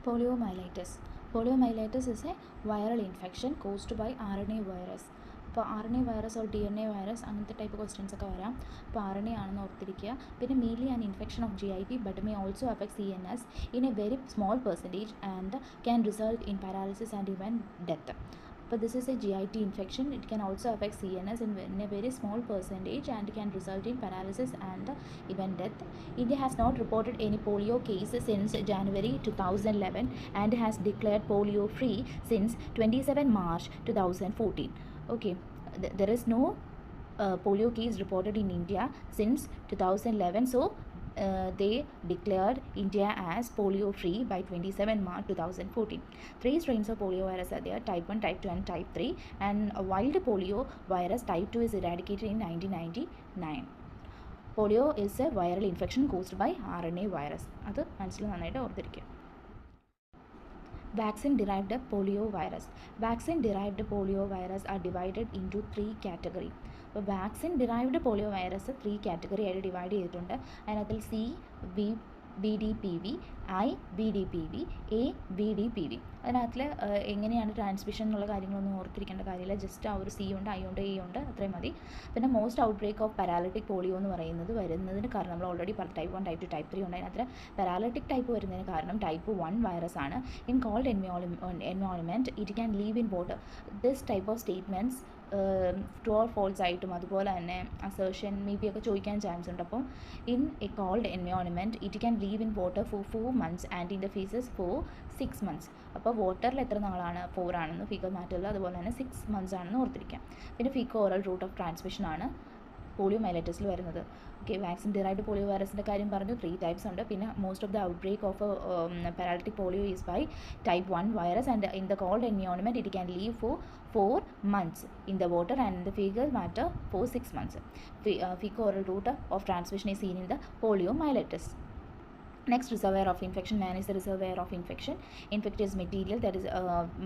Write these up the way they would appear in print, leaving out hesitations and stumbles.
Poliomyelitis. Poliomyelitis is a viral infection caused by RNA virus. ഇപ്പോൾ RNA virus or DNA virus അങ്ങനത്തെ type questions ഒക്കെ വരാം. അപ്പോൾ RNA ആണെന്ന് ഓർത്തിരിക്കുക. പിന്നെ mainly an infection of GIT but may also affect CNS in A very small percentage and can result in paralysis and ഇവൻ death. But this is a GIT infection. It can also affect CNS in a very small percentage and can result in paralysis and even death. India has not reported any polio cases since January 2011 and has declared polio free since 27 March 2014. Okay, there is no polio case reported in India since 2011. So they declared India as polio free by 27 March 2014. 3 strains of polio virus are there: type 1, type 2 and type 3. And wild polio virus type 2 is eradicated in 1999. Polio is a viral infection caused by RNA virus. അത് മനസ്സിൽ നന്നായിട്ട് ഓർത്തിരിക്കുക. Vaccine-derived poliovirus. Vaccine-derived poliovirus are divided into 3 categories. അപ്പോൾ vaccine-derived polio virus 3 category ആയിട്ട് divide ചെയ്തിട്ടുണ്ട്. അതിനകത്തിൽ CVBDPV, IVDPV, AVDPV. അതിനകത്തിൽ എങ്ങനെയാണ് transmission എന്നുള്ള കാര്യങ്ങളൊന്നും ഓർത്തിരിക്കേണ്ട കാര്യമില്ല. ജസ്റ്റ് ആ ഒരു C ഉണ്ട്, I ഉണ്ട്, A ഉണ്ട്, അത്രയും മതി. പിന്നെ most outbreak of paralytic polio എന്ന് പറയുന്നത് വരുന്നതിന് കാരണം നമ്മൾ ഓൾറെഡി പറഞ്ഞു. ടൈപ്പ് 1, ടൈപ്പ് 2, ടൈപ്പ് 3 ഉണ്ട്. അതിനകത്ത് പാരാലിറ്റിക് ടൈപ്പ് വരുന്നതിന് കാരണം ടൈപ്പ് 1 വൈറസ് ആണ്. In cold environment it can live in water. This type of statements true or false ആയിട്ടും അതുപോലെ തന്നെ അസേർഷൻ മേ ബി ഒക്കെ ചോദിക്കാൻ ചാൻസ് ഉണ്ട്. അപ്പോൾ in a cold environment it can live in water for 4 months and in the faeces for 6 months. അപ്പോൾ വാട്ടറിൽ എത്ര നാളാണ്? 4 ആണെന്ന് ഫീക്കൽ മാറ്ററിൽ, അതുപോലെ തന്നെ 6 months ആണെന്ന് ഓർത്തിരിക്കാം. പിന്നെ faeco oral route of transmission ആണ് പോളിയോമൈലൈറ്റിസിൽ വരുന്നത്. ഓക്കെ, വാക്സിൻ ഡിറൈവ്ഡ് പോളിയോ വൈറസിൻ്റെ കാര്യം പറഞ്ഞു. 3 ടൈപ്സ് ഉണ്ട്. പിന്നെ most of the outbreak of paralytic polio is by type 1 virus and in the cold environment it can live for 4 months in the water and in the fecal matter for 6 months. Fecal oral route of transmission is seen in the poliomyelitis. Next reservoir of infection. Man is the reservoir of infection. Infectious material, that is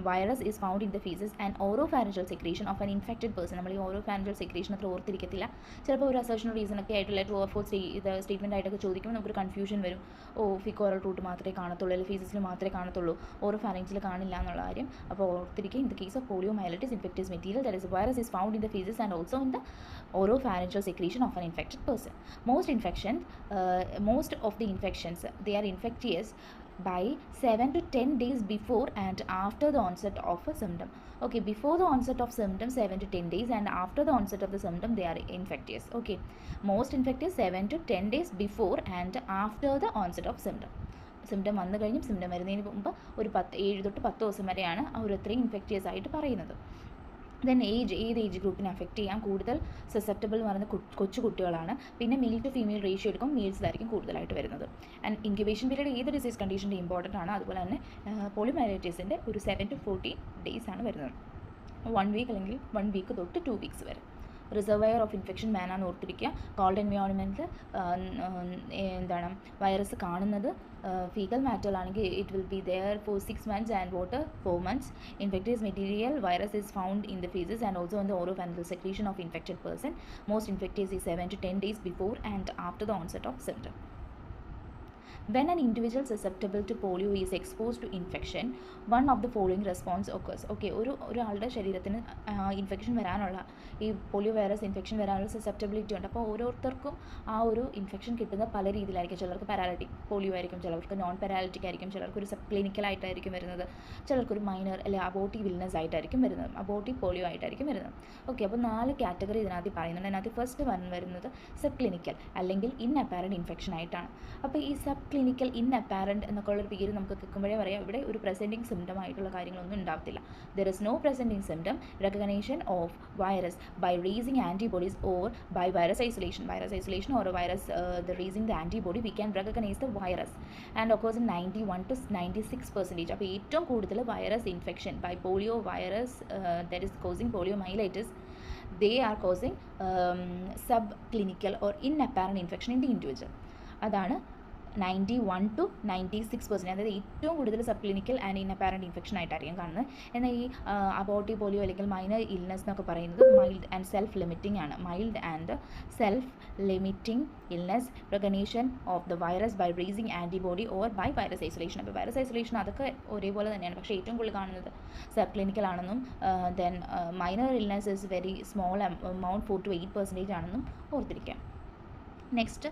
virus is found in the feces and oropharyngeal secretion of an infected person. നമ്മൾ ഈ oropharyngeal secretion അത്ര ഓർത്തിരിക്കത്തില്ല. ചിലപ്പോൾ ഒരു assertion reason ഒക്കെ ആയിട്ടുള്ള true or false ഇത് statement ആയിട്ടൊക്കെ ചോദിക്കുമ്പോൾ നമുക്കൊരു കൺഫ്യൂഷൻ വരും. ഫീക്കോ ഓറൽ റൂട്ട് മാത്രമേ കാണത്തുള്ളൂ, അല്ലെങ്കിൽ ഫീസസിൽ മാത്രമേ കാണത്തുള്ളൂ, ഓറോഫാരിഞ്ചിൽ കാണില്ല എന്നുള്ള കാര്യം. അപ്പോൾ ഓർത്തിരിക്കുക. In the case of poliomyelitis, infectious material, that is virus is found in the feces and also in the oropharyngeal secretion of an infected person. Most of the infections, they are infectious by 7 to 10 days before and after the onset of a symptom. Okay, before the onset of symptom 7 to 10 days and after the onset of the symptom they are infectious. Okay, most infectious 7 to 10 days before and after the onset of symptom. Symptom വന്നു കഴിഞ്ഞും symptom വരുന്നതിന് മുമ്പ് ഒരു 7 തൊട്ട് 10 ദിവസം വരെയാണ് അവർ ഇത്രയും ഇൻഫെക്റ്റിയസ് ആയിട്ട് പറയുന്നത്. ദെൻ ഏത് ഏജ് ഗ്രൂപ്പിനെ അഫക്റ്റ് ചെയ്യാം? കൂടുതൽ സസെപ്റ്റബിൾ എന്ന് പറയുന്നത് കൊച്ചു കുട്ടികളാണ്. പിന്നെ മെയിൽ ടു ഫീമെയിൽ റേഷ്യോ എടുക്കും, മെയിൽസിലായിരിക്കും കൂടുതലായിട്ട് വരുന്നത്. ആൻഡ് ഇൻക്യുബേഷൻ പീരീഡ് ഏത് ഡിസീസ് കണ്ടീഷൻ്റെ ഇമ്പോർട്ടൻ്റ് ആണ്. അതുപോലെ തന്നെ പോളിയോമൈലൈറ്റിസിൻ്റെ ഒരു 7 to 14 days ആണ് വരുന്നത്. 1 week അല്ലെങ്കിൽ 1 week തൊട്ട് 2 weeks വരെ. റിസർവയർ ഓഫ് ഇൻഫെക്ഷൻ മാനാന്ന് ഓർത്തിരിക്കുക. കോൾഡ് എൻവയോൺമെൻറ്റിൽ എന്താണ് വൈറസ് കാണുന്നത് ഫീക്കൽ മാറ്ററിലാണെങ്കിൽ it will be there for 6 months and water 4 months. Infectious material virus is found in the faeces and also in the oropharyngeal secretion of infected person. Most infectious is 7 to 10 days before and after the onset of symptom. When an individual susceptible to polio is exposed to infection, one of the following response occurs. Okay, ഒരാളുടെ ശരീരത്തിന് infection വരാനുള്ള ഈ polio virus infection വരാനുള്ള susceptibility ഉണ്ട്. അപ്പോൾ ഓരോരുത്തർക്കും ആ ഒരു ഇൻഫെക്ഷൻ കിട്ടുന്ന പല രീതിയിലായിരിക്കും. ചിലർക്ക് പാരാലിറ്റിക് പോളിയോ ആയിരിക്കും, ചിലർക്ക് നോൺ പാരാലിറ്റിക് ആയിരിക്കും, ചിലർക്ക് ഒരു സബ് ക്ലിനിക്കലായിട്ടായിരിക്കും വരുന്നത്, ചിലർക്കൊരു മൈനർ അല്ലെങ്കിൽ അബോട്ടീവ് ഇൽനെസ് ആയിട്ടായിരിക്കും വരുന്നത്, അബോട്ടീവ് പോളിയോ ആയിട്ടായിരിക്കും വരുന്നത്. ഓക്കെ, അപ്പോൾ 4 കാറ്റഗറി ഇതിനകത്ത് പറയുന്നുണ്ട്. അതിനകത്ത് ഫസ്റ്റ് വരുന്നത് സബ് ക്ലിനിക്കൽ അല്ലെങ്കിൽ ഇൻ അപ്പാരൻറ്റ് ഇൻഫെക്ഷൻ ആയിട്ടാണ്. അപ്പോൾ ഈ സബ് ക്ലിനിക്കൽ ഇൻ അപ്പാരൻറ്റ് എന്നൊക്കെ ഉള്ളൊരു പേര് നമുക്ക് കേൾക്കുമ്പോഴേ പറയാം ഇവിടെ ഒരു പ്രസൻറ്റിംഗ് സിംറ്റം ആയിട്ടുള്ള കാര്യങ്ങളൊന്നും ഉണ്ടാകത്തില്ല. There is no presenting symptom. Recognition of virus by raising antibodies or by virus isolation or virus the raising the antibody we can recognize the virus and occurs in 91 to 96%. അപ്പോൾ ഏറ്റവും കൂടുതൽ virus infection by polio virus that is causing poliomyelitis, they are causing subclinical or inapparent infection in the individual. അതാണ് 91 to 96%, അതായത് ഏറ്റവും കൂടുതൽ sub clinical and inapparent infection ആയിട്ടായിരിക്കും കാണുന്നത്. എന്നാൽ ഈ അബോർട്ടീവ് പോളിയോ അല്ലെങ്കിൽ മൈനർ ഇൽനെസ് എന്നൊക്കെ പറയുന്നത് മൈൽഡ് ആൻഡ് സെൽഫ് ലിമിറ്റിംഗ് ആണ്. Mild and self limiting illness, recognition of the virus by raising antibody or by virus isolation. അപ്പോൾ വൈറസ് ഐസൊലേഷൻ അതൊക്കെ ഒരേപോലെ തന്നെയാണ്, പക്ഷേ ഏറ്റവും കൂടുതൽ കാണുന്നത് സബ് ക്ലിനിക്കൽ ആണെന്നും then minor illness is very small amount 4 to 8% ആണെന്നും ഓർത്തിരിക്കാം. നെക്സ്റ്റ്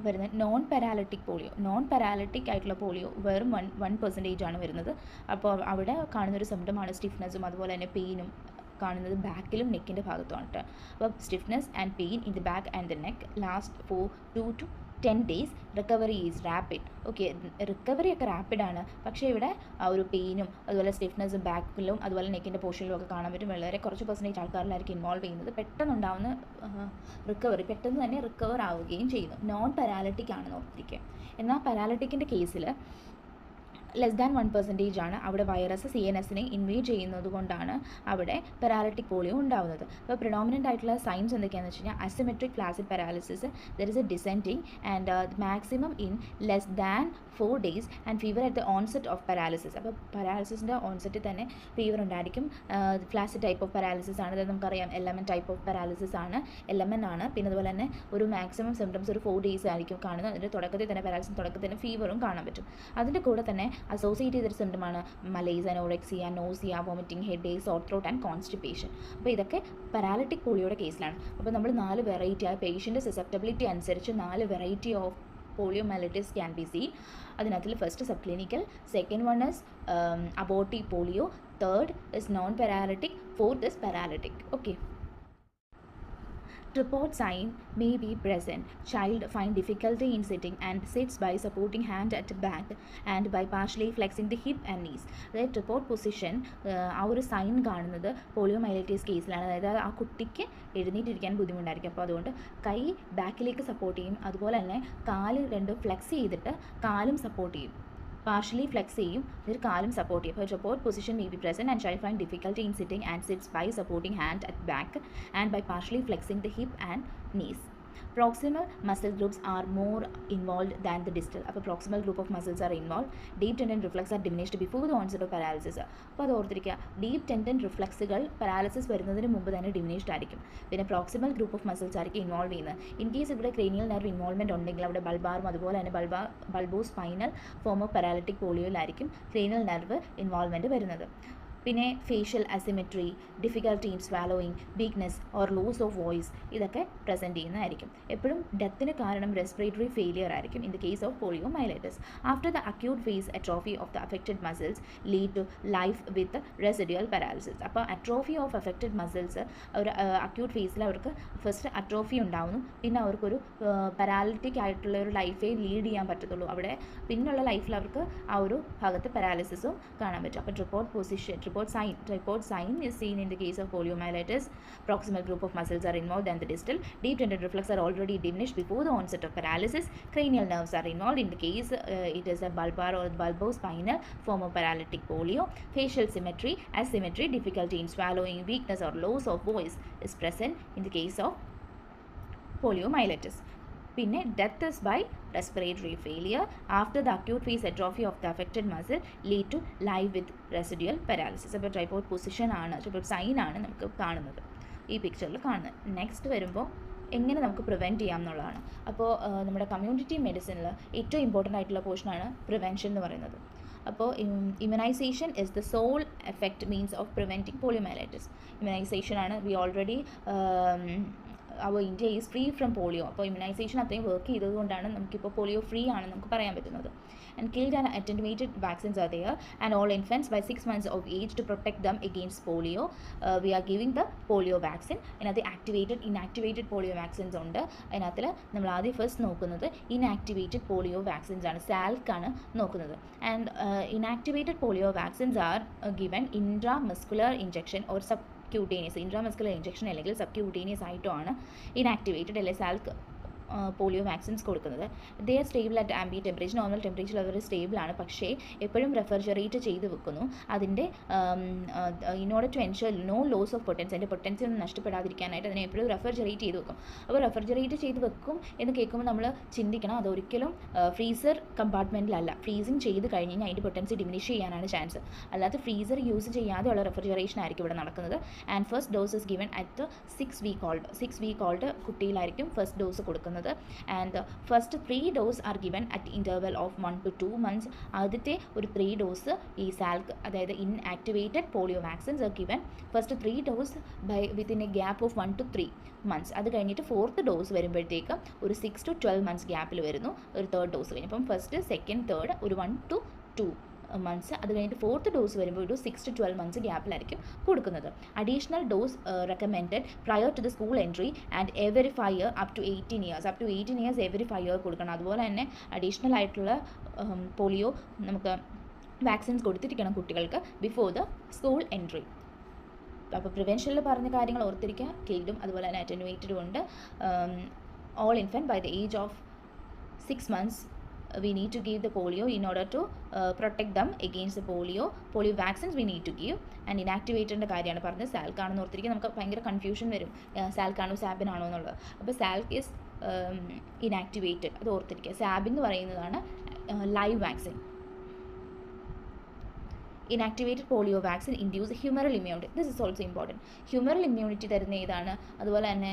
വരുന്നത് non paralytic polio. Non paralytic ആയിട്ടുള്ള പോളിയോ വെറും 1% ആണ് വരുന്നത്. അപ്പോൾ അവിടെ കാണുന്നൊരു സിംറ്റമാണ് സ്റ്റിഫ്നെസ്സും അതുപോലെ തന്നെ പെയിനും കാണുന്നത് ബാക്കിലും നെക്കിൻ്റെ ഭാഗത്തുമാണ് കേട്ടോ. അപ്പോൾ stiffness and pain in the back and the neck last for 2 to 10 days. Recovery is rapid. Okay, recovery ഒക്കെ റാപ്പിഡാണ്, പക്ഷേ ഇവിടെ ആ ഒരു പെയിനും അതുപോലെ സ്റ്റിഫ്നെസ്സും ബാക്കിലും അതുപോലെ നെക്കിൻ്റെ പോർഷനിലും ഒക്കെ കാണാൻ പറ്റും. വളരെ കുറച്ച് പെർസെൻറ്റേജ് ആൾക്കാരിലായിരിക്കും ഇൻവോൾവ് ചെയ്യുന്നത്. പെട്ടെന്നുണ്ടാവുന്ന റിക്കവറി പെട്ടെന്ന് തന്നെ റിക്കവർ ആവുകയും ചെയ്യുന്നു. നോൺ പാരാലിറ്റിക് ആണെന്ന് ഓർത്തിരിക്കുക. എന്നാൽ പാരാലിറ്റിക്കിൻ്റെ കേസിൽ ലെസ് ദാൻ 1% ആണ്. അവിടെ വൈറസ് CNSനെ ഇൻവേഡ് ചെയ്യുന്നത് കൊണ്ടാണ് അവിടെ പാരാലിറ്റിക് പോളിയോ ഉണ്ടാവുന്നത്. അപ്പോൾ പ്രിഡോമിനൻ്റ് ആയിട്ടുള്ള സൈൻസ് എന്തൊക്കെയാണെന്ന് വെച്ച് കഴിഞ്ഞാൽ asymmetric flaccid paralysis, there is A descending and maximum in less than 4 days and fever at the onset of paralysis. അപ്പോൾ പാരാലിസിസിൻ്റെ ഓൺസെറ്റിൽ തന്നെ ഫീവർ ഉണ്ടായിരിക്കും. ഫ്ലാസിഡ് ടൈപ്പ് ഓഫ് പാരാലിസിസ് ആണ്, അത് നമുക്കറിയാം. LMN ടൈപ്പ് ഓഫ് പാരാലിസിസ് ആണ്, LMN ആണ്. പിന്നെ അതുപോലെ തന്നെ ഒരു മാക്സിമം സിംറ്റംസ് ഒരു 4 days ആയിരിക്കും കാണുന്നത്. അതിൻ്റെ തുടക്കത്തിൽ തന്നെ പാരാലിസിസ് തുടക്കത്തിൽ തന്നെ ഫീവറും കാണാൻ പറ്റും. അതിൻ്റെ കൂടെ തന്നെ അസോസിയേറ്റ് ചെയ്തൊരു സിംറ്റമാണ് malaise, anorexia, nausea, vomiting, headache, sore throat and constipation. അപ്പോൾ ഇതൊക്കെ പാരാലിറ്റിക് പോളിയോയുടെ കേസിലാണ്. അപ്പോൾ നമ്മൾ 4 വെറൈറ്റി ആ പേഷ്യൻ്റെ സസെപ്റ്റബിലിറ്റി അനുസരിച്ച് 4 variety of poliomyelitis can be seen. അതിനകത്തിൽ first subclinical, second one is abortive polio, third is non paralytic, fourth is paralytic. Okay, Tripod sign may be present. Child find difficulty in sitting and sits by supporting hand at back and by partially flexing the hip and knees. അതായത് tripod position ആ ഒരു sign കാണുന്നത് പോളിയോമൈലൈറ്റിസ് കേസിലാണ്. അതായത് ആ കുട്ടിക്ക് എഴുന്നേറ്റിരിക്കാൻ ബുദ്ധിമുട്ടായിരിക്കും. അപ്പോൾ അതുകൊണ്ട് കൈ ബാക്കിലേക്ക് സപ്പോർട്ട് ചെയ്യും, അതുപോലെ തന്നെ കാല് രണ്ടും ഫ്ലെക്സ് ചെയ്തിട്ട് കാലും സപ്പോർട്ട് ചെയ്യും, partially flex ചെയ്യും, ഇതിൽ കാലും സപ്പോർട്ട് ചെയ്യും. അപ്പോൾ tripod position may be present and child find difficulty in sitting and sits by supporting hand at back and by partially flexing the hip and knees. Proximal muscle groups are more involved than the distal. അപ്പോൾ proximal group of muscles are involved. Deep tendon reflex are diminished before the onset of paralysis. അപ്പോൾ അത് ഓർത്തിരിക്കുക, deep tendon റിഫ്ലക്സുകൾ paralysis വരുന്നതിന് മുമ്പ് തന്നെ diminished ആയിരിക്കും. പിന്നെ proximal group of muscles ആയിരിക്കും ഇൻവോൾവ് ചെയ്യുന്നത്. ഇൻ കേസ് ഇവിടെ ക്രേനിയൽ നെർവ് ഇൻവോൾവ്മെൻറ്റ് ഉണ്ടെങ്കിൽ അവിടെ ബൾബാറും അതുപോലെ തന്നെ bulbospinal form of paralytic പോളിയോയിലായിരിക്കും ക്രേനിയൽ നെർവ് ഇൻവോൾവ്മെൻറ്റ് വരുന്നത്. പിന്നെ facial asymmetry, difficulty in swallowing, weakness or loss of voice ഇതൊക്കെ പ്രസൻറ്റ് ചെയ്യുന്നതായിരിക്കും. എപ്പോഴും ഡെത്തിന് കാരണം റെസ്പിറേറ്ററി ഫെയിലിയർ ആയിരിക്കും in the case of poliomyelitis. After the acute phase atrophy of the affected muscles lead to life with residual paralysis. അപ്പോൾ atrophy of affected muscles ഒരു acute ഫേസിൽ അവർക്ക് ഫസ്റ്റ് അട്രോഫി ഉണ്ടാവുന്നു, പിന്നെ അവർക്കൊരു പാരാലിറ്റിക് ആയിട്ടുള്ള ഒരു ലൈഫേ ലീഡ് ചെയ്യാൻ പറ്റത്തുള്ളൂ. അവിടെ പിന്നുള്ള ലൈഫിൽ അവർക്ക് ആ ഒരു ഭാഗത്ത് പാരാലിസിസും കാണാൻ പറ്റും. അപ്പോൾ tripod sign is seen in the case of poliomyelitis. Proximal group of muscles are involved and the distal. Deep tendon reflex are already diminished before the onset of paralysis. Cranial nerves are involved. In the case it is a bulbar or bulbospinal form of paralytic polio. Facial symmetry, asymmetry, difficulty in swallowing, weakness or loss of voice is present in the case of poliomyelitis. പിന്നെ death is by respiratory failure after the acute phase atrophy of the affected muscle lead to live with residual paralysis. അപ്പോൾ tripod position ആണ്, tripod sign ആണ് നമുക്ക് കാണുന്നത്, ഈ പിക്ചറിൽ കാണുന്നത്. Next വരുമ്പോൾ എങ്ങനെ നമുക്ക് പ്രിവെൻറ്റ് ചെയ്യാം എന്നുള്ളതാണ്. അപ്പോൾ നമ്മുടെ കമ്മ്യൂണിറ്റി മെഡിസിനിൽ ഏറ്റവും ഇമ്പോർട്ടൻ്റ് ആയിട്ടുള്ള പോർഷനാണ് പ്രിവെൻഷൻ എന്ന് പറയുന്നത്. അപ്പോൾ immunisation is the sole effect means of preventing poliomyelitis. Immunisation ആണ്. We already our India is free from polio. അപ്പോൾ ഇമ്മ്യൂണൈസേഷൻ അത്രയും വർക്ക് ചെയ്തതുകൊണ്ടാണ് നമുക്കിപ്പോൾ പോളിയോ ഫ്രീ ആണ് നമുക്ക് പറയാൻ പറ്റുന്നത്. And killed and attenuated vaccines are there and all infants by 6 months of age to protect them against polio. We are giving the polio vaccine. അതിനകത്ത് inactivated polio vaccines ഉണ്ട്. അതിനകത്തിൽ നമ്മൾ ആദ്യം ഫസ്റ്റ് നോക്കുന്നത് inactivated polio vaccines ആണ്, Salk ആണ് നോക്കുന്നത്. And inactivated polio vaccines are given intramuscular injection or subcutaneous. Intramuscular injection അല്ലെങ്കിൽ subcutaneous ആയിട്ടോ ആണ് ഇനാക്ടിവേറ്റഡ് അല്ലെ സാൽക്ക് പോളിയോ വാക്സിൻസ് കൊടുക്കുന്നത്. They are stable at ambient temperature, normal temperature അവർ സ്റ്റേബിൾ ആണ്, പക്ഷേ എപ്പോഴും റെഫ്രിജറേറ്റ് ചെയ്ത് വെക്കുന്നു. അതിൻ്റെ in order to ensure no loss of potency, അതിൻ്റെ പൊട്ടൻസി ഒന്നും നഷ്ടപ്പെടാതിരിക്കാനായിട്ട് അതിനെ എപ്പോഴും റെഫ്രിജറേറ്റ് ചെയ്ത് വെക്കും. അപ്പോൾ റെഫ്രിജറേറ്റ് ചെയ്ത് വെക്കും എന്ന് കേൾക്കുമ്പോൾ നമ്മൾ ചിന്തിക്കണം, അതൊരിക്കലും ഫ്രീസർ കമ്പാർട്ട്മെൻറ്റിലല്ല. ഫ്രീസിങ് ചെയ്ത് കഴിഞ്ഞ് കഴിഞ്ഞാൽ അതിൻ്റെ പൊട്ടൻസി ഡിമിനിഷ് ചെയ്യാനാണ് ചാൻസ്. അല്ലാതെ ഫ്രീസർ യൂസ് ചെയ്യാതെയുള്ള റെഫ്രിജറേഷൻ ആയിരിക്കും ഇവിടെ നടക്കുന്നത്. And first dose is given at 6 week old കുട്ടിയിലായിരിക്കും ഫസ്റ്റ് ഡോസ് കൊടുക്കുന്നത്. And first 3 dose are given at interval of 1 to 2 months. ആദ്യത്തെ ഒരു 3 ഡോസ് ഈ സാൽക്ക്, അതായത് inactivated polio vaccines R given first 3 dose within A gap of 1 to 3 months. അത് കഴിഞ്ഞിട്ട് 4th dose വരുമ്പോഴത്തേക്കും ഒരു 6 to 12 months ഗ്യാപ്പിൽ വരുന്നു ഒരു 3rd ഡോസ് കഴിഞ്ഞ്. അപ്പം ഫസ്റ്റ്, സെക്കൻഡ്, തേർഡ് ഒരു 1 to 2 months. അത് കഴിഞ്ഞിട്ട് 4th ഡോസ് വരുമ്പോൾ ഒരു 6 to 12 months ഗ്യാപ്പിലായിരിക്കും കൊടുക്കുന്നത്. Additional dose recommended prior to the school entry and every 5 years up to 18 years every 5 years കൊടുക്കണം. അതുപോലെ തന്നെ അഡീഷണൽ ആയിട്ടുള്ള പോളിയോ നമുക്ക് വാക്സിൻസ് കൊടുത്തിരിക്കണം കുട്ടികൾക്ക് ബിഫോർ ദ സ്കൂൾ എൻട്രി. അപ്പോൾ പ്രിവെൻഷനിൽ പറഞ്ഞ കാര്യങ്ങൾ ഓർത്തിരിക്കുക. കിൽഡും അതുപോലെ തന്നെ അറ്റനുവേറ്റഡും ഉണ്ട്. All infant by the age of 6 months we need to give the polio in order to protect them against the polio vaccines we need to give. And ഇനാക്ടിവേറ്ററിൻ്റെ കാര്യമാണ് പറഞ്ഞത്. സാൽക്ക് ആണെന്ന് ഓർത്തിരിക്കുക. നമുക്ക് ഭയങ്കര കൺഫ്യൂഷൻ വരും, സാൽക്ക് ആണോ സാബിൻ ആണോ എന്നുള്ളത്. അപ്പോൾ സാൽക്ക് ഈസ് ഇനാക്ടിവേറ്റഡ്, അത് ഓർത്തിരിക്കുക. സാബിൻ എന്ന് പറയുന്നതാണ് live vaccine. Inactivated polio vaccine induce humoral immunity. This is also important. Humoral immunity തരുന്ന ഏതാണ്, അതുപോലെ തന്നെ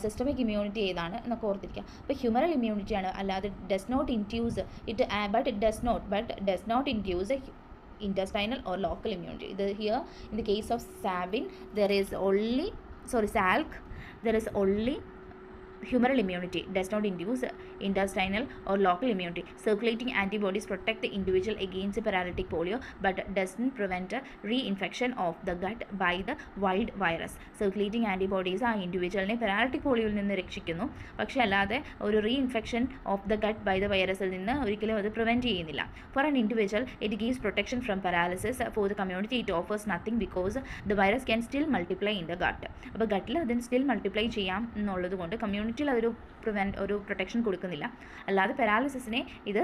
സിസ്റ്റമിക് ഇമ്മ്യൂണിറ്റി ഏതാണ് എന്നൊക്കെ ഓർത്തിരിക്കുക. അപ്പോൾ ഹ്യൂമറൽ ഇമ്മ്യൂണിറ്റിയാണ്, അല്ലാതെ does not induce it, but does not induce intestinal or local immunity. Here in the case of Sabin there is only Salk, there is only humoral immunity, does not induce intestinal or local immunity. Circulating antibodies protect the individual against the paralytic polio but doesn't prevent reinfection of the gut by the wild virus. Circulating antibodies ആ ഇൻഡിവിജ്വലിനെ paralytic പോളിയോയിൽ നിന്ന് രക്ഷിക്കുന്നു, പക്ഷേ അല്ലാതെ ഒരു reinfection of the gut by the വൈറസിൽ നിന്ന് ഒരിക്കലും അത് പ്രിവെൻറ്റ് ചെയ്യുന്നില്ല. For an individual it gives protection from paralysis. For the community it offers nothing because the virus can still multiply in the gut. അപ്പോൾ ഗട്ടിൽ അതിന് സ്റ്റിൽ മൾട്ടിപ്ലൈ ചെയ്യാം എന്നുള്ളത് കൊണ്ട് കമ്മ്യൂണിറ്റിയിൽ അതൊരു ഒരു പ്രൊട്ടക്ഷൻ കൊടുക്കുന്നില്ല, അല്ലാതെ പാരാലിസിസിനെ ഇത്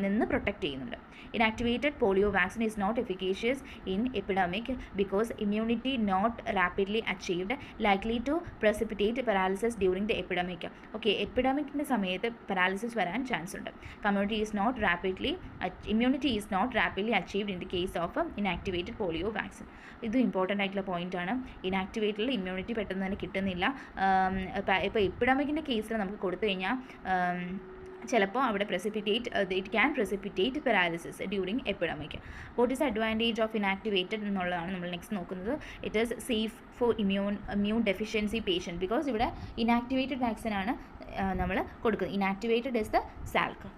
നിന്ന് പ്രൊട്ടക്റ്റ് ചെയ്യുന്നുണ്ട്. Inactivated polio vaccine is not efficacious in epidemic because immunity not rapidly achieved likely to precipitate paralysis during the epidemic. Okay, എപ്പിഡമിക്കിൻ്റെ സമയത്ത് പാരാലിസിസ് വരാൻ ചാൻസ് ഉണ്ട്. Immunity is not rapidly achieved in the case of inactivated polio vaccine. ഇത് important ആയിട്ടുള്ള പോയിൻ്റാണ്. ഇനാക്ടിവേറ്റഡിൽ immunity പെട്ടെന്ന് തന്നെ കിട്ടുന്നില്ല. ഇപ്പോൾ എപ്പിഡമിക്കിൻ്റെ കേസിൽ നമുക്ക് കൊടുത്തു കഴിഞ്ഞാൽ ചിലപ്പോൾ അവിടെ it can precipitate paralysis during epidemic. What is advantage of inactivated എന്നുള്ളതാണ് നമ്മൾ നെക്സ്റ്റ് നോക്കുന്നത്. It is safe four immune deficiency patient, because ഇവിടെ ഇനാക്ടിവേറ്റഡ് വാക്സിനാണ് നമ്മൾ കൊടുക്കുന്നത്. Inactivated is the Salk.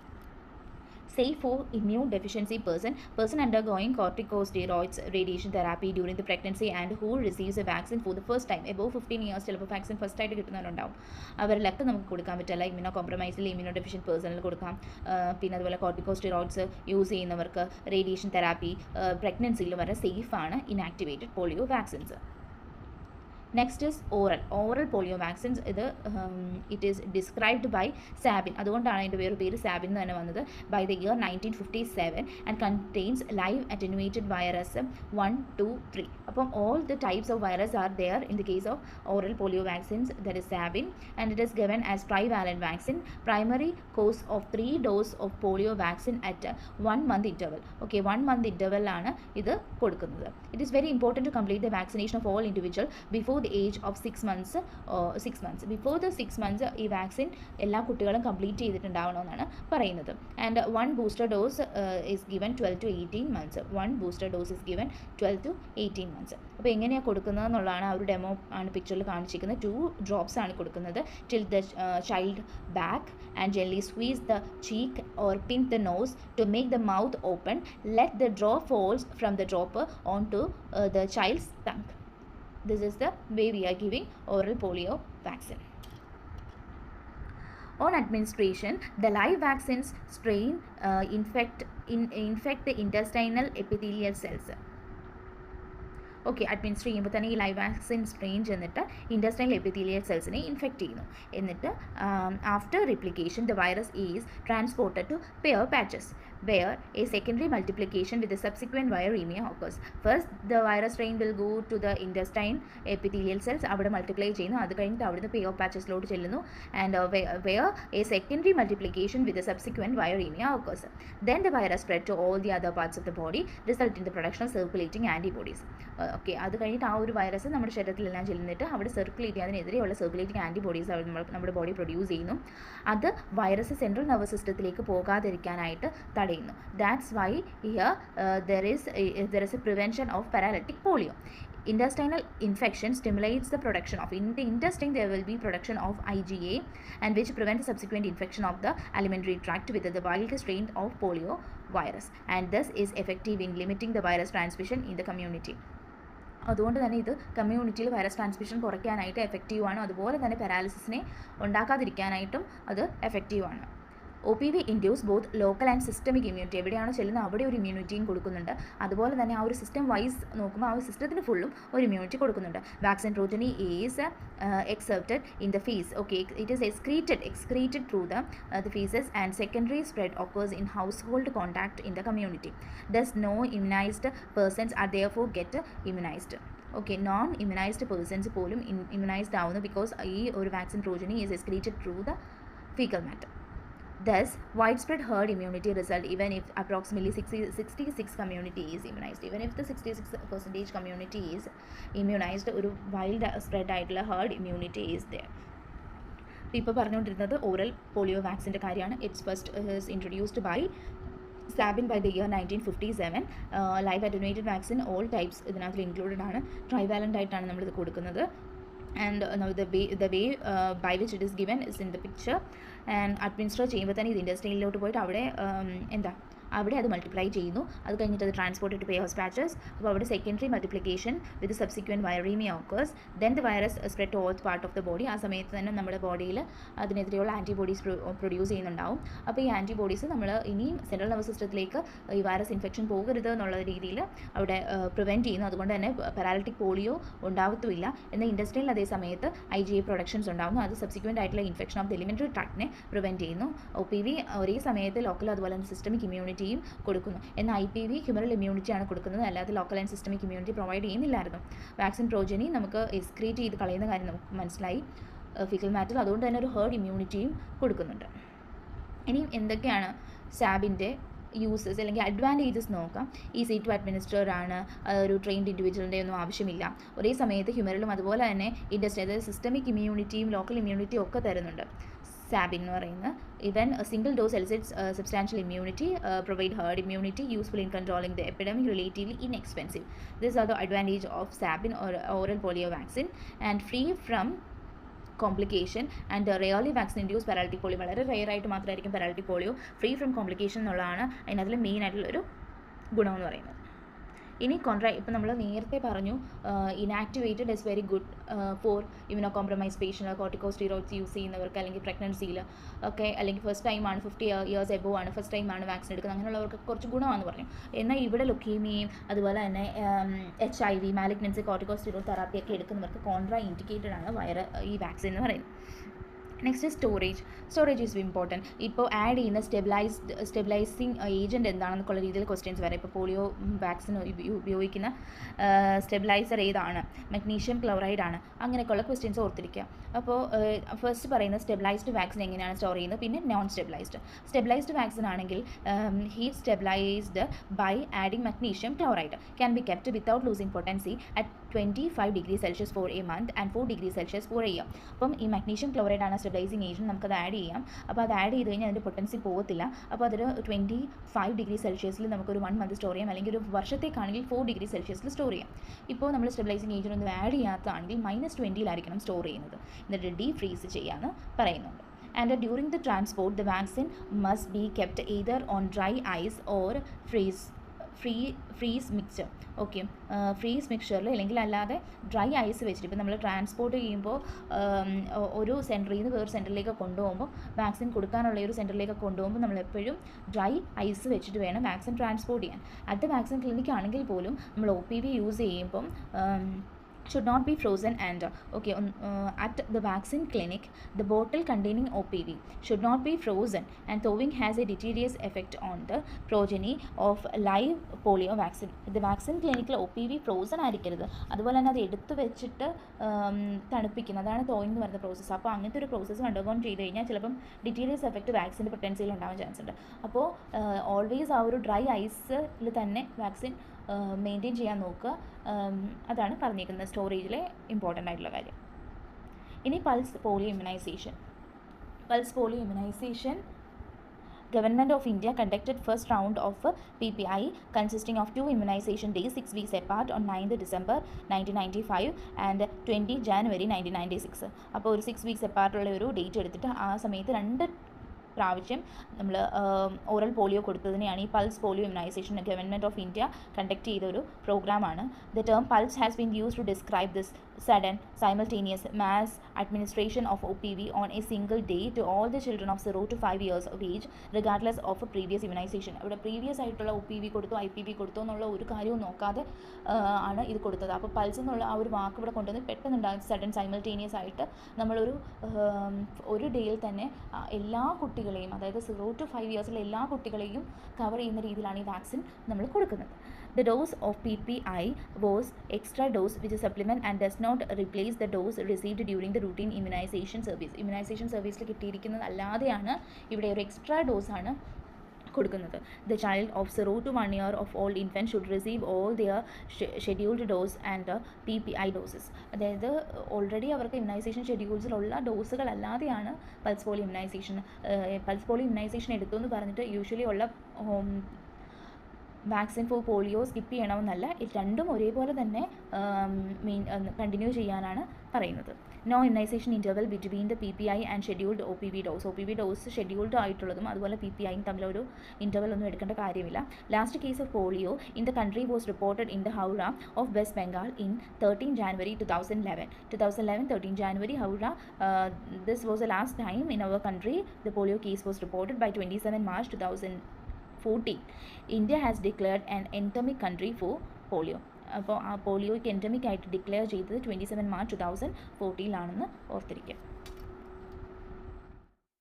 Safe for immune deficiency person undergoing corticosteroids radiation therapy during the pregnancy and who receives a vaccine for the first time above 15 years. ചിലപ്പോൾ vaccine first ആയിട്ട് കിട്ടുന്നവരുണ്ടാവും, അവരിലൊക്കെ നമുക്ക് കൊടുക്കാൻ പറ്റില്ല. ഇമ്മ്യൂണോ കോംപ്രമൈസിൽ ഇമ്മ്യൂണോ ഡെഫിഷ്യൻ പേഴ്സണിൽ കൊടുക്കാം. പിന്നെ അതുപോലെ കോർട്ടിക്കോസ്റ്റെറോയിഡ്സ് യൂസ് ചെയ്യുന്നവർക്ക് റേഡിയേഷൻ തെറാപ്പി പ്രഗ്നൻസിയിൽ വരെ സേഫാണ് inactivated polio vaccines. Next is oral polio vaccines. It is described by Sabin, അതുകൊണ്ടാണ് അതിൻ്റെ പേര് സാബിൻ എന്ന് തന്നെ വന്നത്. By the year 1957 and contains live attenuated virus 1, 2, 3. അപ്പം all the types of virus are there in the case of oral polio vaccines, that is Sabin, and it is given as trivalent vaccine. Primary course of 3 dose of polio vaccine at 1 month interval. Okay, 1 month ഇൻ്റർവെല്ലാണ് ഇത് കൊടുക്കുന്നത്. It is very important to complete the vaccination of all individual before the age of 6 months. Before the 6 months ഈ vaccine എല്ലാ കുട്ടികളും complete ചെയ്തിട്ടുണ്ടാവണമെന്നാണ് പറയുന്നത്. And 1 booster dose is given 12 to 18 months. 1 booster dose is given 12 to 18 months. അപ്പോൾ എങ്ങനെയാണ് കൊടുക്കുന്നത് എന്നുള്ളതാണ് ആ ഒരു ഡെമോ ആണ് പിക്ചറിൽ കാണിച്ചിരിക്കുന്നത്. 2 drops ആണ് കൊടുക്കുന്നത്. till the child back and gently squeeze the cheek or pinch the nose to make the mouth open. Let the drop falls from the dropper onto the child's tongue. This is the way we are giving oral polio vaccine. On administration, the live vaccines infect the intestinal epithelial cells. Okay, administer ചെയ്യുമ്പോൾ തന്നെ ഈ live vaccine strain ചെന്നിട്ട് ഇൻഡസ്ട്രൈനൽ epithelial സെൽസിനെ infect ചെയ്യുന്നു. എന്നിട്ട് after replication the virus is transported two pair patches where a secondary multiplication with the subsequent viremia occurs. First, the virus strain will go to the intestine epithelial cells, അവിടെ multiply ചെയ്യുന്നു, അത് കഴിഞ്ഞിട്ട് അവിടുന്ന് pair പാച്ചസിലോട്ട് ചെല്ലുന്നു, and where a secondary multiplication with the subsequent viremia occurs. Then the virus spread to all the other parts of the body, result in the production of circulating antibodies. Okay, അത് കഴിഞ്ഞിട്ട് ആ ഒരു virus നമ്മുടെ ശരീരത്തിലെല്ലാം ചെല്ലുന്നിട്ട് അവിടെ circulate ചെയ്യാൻ അതിനെതിരെയുള്ള circulating antibodies നമ്മുടെ body produce ചെയ്യുന്നു. അത് വൈറസ് സെൻട്രൽ നെർവസ് സിസ്റ്റത്തിലേക്ക് പോകാതിരിക്കാനായിട്ട് തടയുന്നു. That's why here there is a prevention of paralytic polio. Intestinal infection stimulates the production of, in the intestine there will be production of IgA, and which prevents subsequent infection of the alimentary tract with the viral strain of polio virus, and thus is effective in limiting the virus transmission in the community. അതുകൊണ്ട് തന്നെ ഇത് കമ്മ്യൂണിറ്റിയിൽ virus transmission കുറയ്ക്കാനായിട്ട് എഫക്റ്റീവാണ്. അതുപോലെ തന്നെ പാരാലിസിസിനെ ഉണ്ടാക്കാതിരിക്കാനായിട്ടും അത് എഫക്റ്റീവാണ്. OPV induce both local and systemic immunity. എവിടെയാണ് ചെല്ലുന്നത് അവിടെ ഒരു ഇമ്മ്യൂണിറ്റിയും കൊടുക്കുന്നുണ്ട്. അതുപോലെ തന്നെ ആ ഒരു സിസ്റ്റം വൈസ് നോക്കുമ്പോൾ ആ ഒരു സിസ്റ്റത്തിന് ഫുള്ളും ഒരു ഇമ്മ്യൂണിറ്റി കൊടുക്കുന്നുണ്ട്. Vaccine protein is exerted in the feces. Okay, it is excreted through the feces, and secondary spread occurs in household contact in the community. Thus, no immunized persons are therefore get immunized. Okay, non-immunized persons പോലും immunized ആവുന്നു because ഈ ഒരു vaccine progeny is excreted through the fecal matter. Thus, widespread herd immunity result even if approximately 66 community is immunized. Even if the 66% community is immunized, ഒരു wild spread ആയിട്ടുള്ള herd immunity is there. ഇപ്പോൾ പറഞ്ഞുകൊണ്ടിരുന്നത് oral polio വാക്സിൻ്റെ കാര്യമാണ്. It's first is introduced by Sabin by the year 1957. Live attenuated vaccine all types ഇതിനകത്ത് included ആണ്. Trivalent ആയിട്ടാണ് നമ്മളിത് കൊടുക്കുന്നത്. And now the way by which it is given is in the picture, and administer ചെയ്യുമ്പോൾ തന്നെ ഇത് ഇൻഡസ്ട്രിയിലോട്ട് പോയിട്ട് അവിടെ അവിടെ അത് മൾട്ടിപ്ലൈ ചെയ്യുന്നു. അത് കഴിഞ്ഞിട്ട് അത് ട്രാൻസ്പോർട്ട് ടു പെയർ പാച്ചസ്. അപ്പോൾ അവിടെ secondary multiplication with subsequent viraemia occurs. Then the virus spread to all part of the body. ആ സമയത്ത് തന്നെ നമ്മുടെ ബോഡിയിൽ അതിനെതിരെയുള്ള ആൻറ്റിബോഡീസ് പ്രൊഡ്യൂസ് ചെയ്യുന്നുണ്ടാവും. അപ്പോൾ ഈ ആൻറ്റിബോഡീസ് നമ്മൾ ഇനിയും സെൻട്രൽ നെർവസ് സിസ്റ്റത്തിലേക്ക് ഈ വൈറസ് ഇൻഫെക്ഷൻ പോകരുത് എന്നുള്ള രീതിയിൽ അവിടെ പ്രിവെൻറ്റ് ചെയ്യുന്നു. അതുകൊണ്ട് തന്നെ പാരാലിറ്റിക് പോളിയോ ഉണ്ടാവത്തുമില്ല. എന്നാൽ ഇൻഡസ്ട്രിയിൽ അതേ സമയത്ത് IgA പ്രൊഡക്ഷൻസ് ഉണ്ടാകുന്നു. അത് സബ്സിക്വൻ്റ് ആയിട്ടുള്ള ഇൻഫെക്ഷൻ ഓഫ് ദ എലിമെൻ്ററി ട്രാക്റ്റിനെ പ്രിവെൻറ്റ് ചെയ്യുന്നു. OPV ഒരേ സമയത്ത് ലോക്കൽ അതുപോലെ തന്നെ സിസ്റ്റമിക് ഇമ്മ്യൂണിറ്റി കൊടുക്കുന്നു. എന്നാൽ IPV ഹ്യൂമറൽ ഇമ്മ്യൂണിറ്റിയാണ് കൊടുക്കുന്നത്, അല്ലാതെ local and systemic immunity provide ചെയ്യുന്നില്ലായിരുന്നു. വാക്സിൻ പ്രോജനി നമുക്ക് എക്സ്ക്രീറ്റ് ചെയ്ത് കളയുന്ന കാര്യം നമുക്ക് മനസ്സിലായി ഫീക്കൽ മാറ്റർ. അതുകൊണ്ട് തന്നെ ഒരു ഹേർഡ് ഇമ്മ്യൂണിറ്റിയും കൊടുക്കുന്നുണ്ട്. ഇനി എന്തൊക്കെയാണ് സാബിൻ്റെ യൂസസ് അല്ലെങ്കിൽ അഡ്വാൻറ്റേജസ് നോക്കാം. ഈസി ടു അഡ്മിനിസ്റ്റർ ആണ്, ഒരു ട്രെയിൻഡ് ഇൻഡിവിജ്വലിൻ്റെ ഒന്നും ആവശ്യമില്ല. ഒരേ സമയത്ത് ഹ്യൂമറലും അതുപോലെ തന്നെ ഇൻഡസ്ട്രി അതായത് സിസ്റ്റമിക് ഇമ്മ്യൂണിറ്റിയും ലോക്കൽ ഇമ്മ്യൂണിറ്റിയും ഒക്കെ തരുന്നുണ്ട് സാബിൻ എന്ന് പറയുന്നത്. Even a single dose elicits substantial immunity, provide herd immunity, useful in controlling the epidemic, relatively inexpensive. These are the advantage of Sabin or oral polio vaccine, and free from complication, and rarely vaccine induced paralytic polio. വളരെ rare ആയിട്ട് മാത്രമായിരിക്കും paralytic polio. Free from complication എന്നുള്ളതാണ് അതിനകത്തിൽ main ആയിട്ടുള്ളൊരു ഗുണം എന്ന് പറയുന്നത്. ഇനി ഇപ്പോൾ നമ്മൾ നേരത്തെ പറഞ്ഞു inactivated is very good for immuno compromise patient, കോർട്ടിക്കോസ്റ്റീറോയിഡ്സ് use ചെയ്യുന്നവർക്ക്, അല്ലെങ്കിൽ പ്രഗ്നൻസിയിൽ ഒക്കെ, അല്ലെങ്കിൽ ഫസ്റ്റ് ടൈമാണ് 50 ഇയേഴ്സ് എബോവ് ആണ് ഫസ്റ്റ് ടൈമാണ് വാക്സിൻ എടുക്കുന്നത്, അങ്ങനെയുള്ളവർക്ക് കുറച്ച് ഗുണമാണെന്ന് പറഞ്ഞു. എന്നാൽ ഇവിടെ ലുക്കീമിയയും അതുപോലെ തന്നെ HIV, മാലിഗ്നൻസി, കോർട്ടിക്കോസ്റ്റീറോയിഡ് തെറാപ്പിയൊക്കെ എടുക്കുന്നവർക്ക് കോൺട്രാ ഇൻഡിക്കേറ്റഡ് ആണ് ഈ വാക്സിൻ എന്ന് പറയുന്നത്. Next storage is important. ഇപ്പോൾ ആഡ് ചെയ്യുന്ന സ്റ്റെബിലൈസിങ് ഏജൻറ്റ് എന്താണെന്നൊക്കെയുള്ള രീതിയിൽ ക്വസ്റ്റ്യൻസ് വരാം. ഇപ്പോൾ പോളിയോ വാക്സിൻ ഉപയോഗിക്കുന്ന സ്റ്റെബിലൈസർ ഏതാണ്, മഗ്നീഷ്യം ക്ലോറൈഡ് ആണ്, അങ്ങനെയൊക്കെയുള്ള ക്വസ്റ്റ്യൻസ് ഓർത്തിരിക്കുക. അപ്പോൾ ഫസ്റ്റ് പറയുന്നത് സ്റ്റെബിലൈസ്ഡ് വാക്സിൻ എങ്ങനെയാണ് സ്റ്റോർ ചെയ്യുന്നത്, പിന്നെ നോൺ സ്റ്റെബിലൈസ്ഡ് വാക്സിൻ ആണെങ്കിൽ heat stabilised by adding magnesium chloride can be kept without losing potency at 25 degrees Celsius for a month and 4 degrees Celsius for a year. അപ്പം ഈ magnesium chloride ആണ് stabilising agent, നമുക്കത് add ചെയ്യാം. അപ്പോൾ അത് add ചെയ്ത് കഴിഞ്ഞാൽ അതിൻ്റെ പൊട്ടൻസി പോകത്തില്ല. അപ്പോൾ അതൊരു 25 ഡിഗ്രി സെൽഷ്യസിൽ നമുക്കൊരു 1 month സ്റ്റോർ ചെയ്യാം, അല്ലെങ്കിൽ ഒരു വർഷത്തേക്കാണെങ്കിൽ 4 ഡിഗ്രി സെൽഷ്യസിൽ സ്റ്റോർ ചെയ്യാം. ഇപ്പോൾ നമ്മൾ സ്റ്റെബിലൈസിങ് ഏജൻറ്റ് ഒന്നും ആഡ് ചെയ്യാത്തതാണെങ്കിൽ -20 സ്റ്റോർ ചെയ്യുന്നത്, എന്നിട്ട് ഡീപ് ഫ്രീസ് ചെയ്യാമെന്ന് പറയുന്നുണ്ട്. And during the transport, the vaccine must be kept either on dry ice or freeze mixture. Okay, freeze മിക്സ്ചറിൽ അല്ലെങ്കിൽ അല്ലാതെ ഡ്രൈ ഐസ് വെച്ചിട്ട് ഇപ്പോൾ നമ്മൾ ട്രാൻസ്പോർട്ട് ചെയ്യുമ്പോൾ ഒരു സെൻറ്ററിൽ നിന്ന് വേറെ സെൻറ്ററിലേക്ക് കൊണ്ടുപോകുമ്പോൾ വാക്സിൻ കൊടുക്കാനുള്ള ഒരു സെൻറ്ററിലേക്ക് കൊണ്ടുപോകുമ്പോൾ നമ്മളെപ്പോഴും ഡ്രൈ ഐസ് വെച്ചിട്ട് വേണം വാക്സിൻ ട്രാൻസ്പോർട്ട് ചെയ്യാൻ. അറ്റ് വാക്സിൻ ക്ലിനിക് ആണെങ്കിൽ പോലും നമ്മൾ OPV യൂസ് ചെയ്യുമ്പം should not be frozen and at the vaccine clinic the bottle containing OPV should not be frozen and thawing has a deleterious effect on the progeny of live polio vaccine. The vaccine clinic OPV frozen ആയിരിക്കരുത്, അതുപോലെ തന്നെ അത് എടുത്തു വെച്ചിട്ട് തണുപ്പിക്കുന്നതാണ് thawing എന്ന് പറയുന്ന process. അപ്പോൾ അങ്ങനത്തെ ഒരു പ്രോസസ്സ് അണ്ടർഗോൺ ചെയ്ത് കഴിഞ്ഞാൽ ചിലപ്പം ഡിറ്റീരിയസ് എഫക്റ്റ് വാക്സിൻ്റെ പൊട്ടൻഷ്യൽ ഉണ്ടാവാൻ ചാൻസ് ഉണ്ട്. അപ്പോൾ ഓൾവേസ് ആ ഒരു ഡ്രൈ ഐസിൽ തന്നെ വാക്സിൻ മെയിൻറ്റെയിൻ ചെയ്യാൻ നോക്കുക. അതാണ് പറഞ്ഞിരിക്കുന്നത് സ്റ്റോറേജിലെ ഇമ്പോർട്ടൻ്റ് ആയിട്ടുള്ള കാര്യം. ഇനി pulse polio immunisation Government of India conducted first round of PPI consisting of 2 immunization days 6 weeks apart on 9th December 1995 and 20 January 1996. അപ്പോൾ ഒരു 6 weeks apart ഉള്ള ഒരു ഡേറ്റ് എടുത്തിട്ട് ആ സമയത്ത് 2 പ്രാവശ്യം നമ്മൾ ഓറൽ പോളിയോ കൊടുത്തതിനെയാണ് ഈ pulse polio immunisation government of India conduct ചെയ്ത ഒരു പ്രോഗ്രാമാണ്. The term pulse has been used to describe this sudden simultaneous mass administration of OPV on a single day to all the children of 0 to 5 years of age regardless of a previous immunization. ഇവിടെ previous ആയിട്ടുള്ള OPV കൊടുത്തോ IPV കൊടുത്തോ എന്നുള്ള ഒരു കാര്യവും നോക്കാതെ ആണ് ഇത് കൊടുത്തത്. അപ്പോൾ പൾസ് എന്നുള്ള ആ ഒരു വാക്ക് ഇവിടെ കൊണ്ടുവന്ന് പെട്ടെന്നുണ്ടാകും സഡൻ സൈമൾട്ടേനിയസ് ആയിട്ട് നമ്മളൊരു ഒരു ഡേയിൽ തന്നെ എല്ലാ കുട്ടികളെയും, അതായത് 0 to 5 ഇയേഴ്സിലെ എല്ലാ കുട്ടികളെയും കവർ ചെയ്യുന്ന രീതിയിലാണ് ഈ വാക്സിൻ നമ്മൾ കൊടുക്കുന്നത്. The dose of PPI was extra dose which is supplement and does not replace the dose received during the routine immunization service. Immunization serviceൽ കിട്ടിയിരിക്കുന്നത് അല്ലാതെയാണ് ഇവിടെ ഒരു എക്സ്ട്രാ ഡോസാണ് കൊടുക്കുന്നത്. The child of 0 to 1 year of old infant should receive all their scheduled dose and PPI doses. അതായത് already അവർക്ക് immunisation ഷെഡ്യൂൾസിലുള്ള ഡോസുകൾ അല്ലാതെയാണ് pulse polio immunisation എടുത്തു എന്ന് പറഞ്ഞിട്ട് യൂഷ്വലി ഉള്ള വാക്സിൻ ഫോർ പോളിയോ സ്കിപ്പ് ചെയ്യണമെന്നല്ല, ഇത് രണ്ടും ഒരേപോലെ തന്നെ കണ്ടിന്യൂ ചെയ്യാനാണ് പറയുന്നത്. No immunisation interval between the PPI and scheduled OPV dose. OPV dose scheduled ആയിട്ടുള്ളതും അതുപോലെ PPIയും തമ്മിലൊരു ഇൻ്റർവൽ ഒന്നും എടുക്കേണ്ട കാര്യമില്ല. Last case of polio in the country was reported in the Howrah of West Bengal in 13 January 2011. 13 January Howrah. This was the last time in our country the polio case was reported. By 27 March 2014 India has declared an endemic country for polio. അപ്പോൾ ആ പോളിയോയ്ക്ക് endemic ആയിട്ട് declare ചെയ്തത് 27 March 2014 ഓർത്തിരിക്കുക.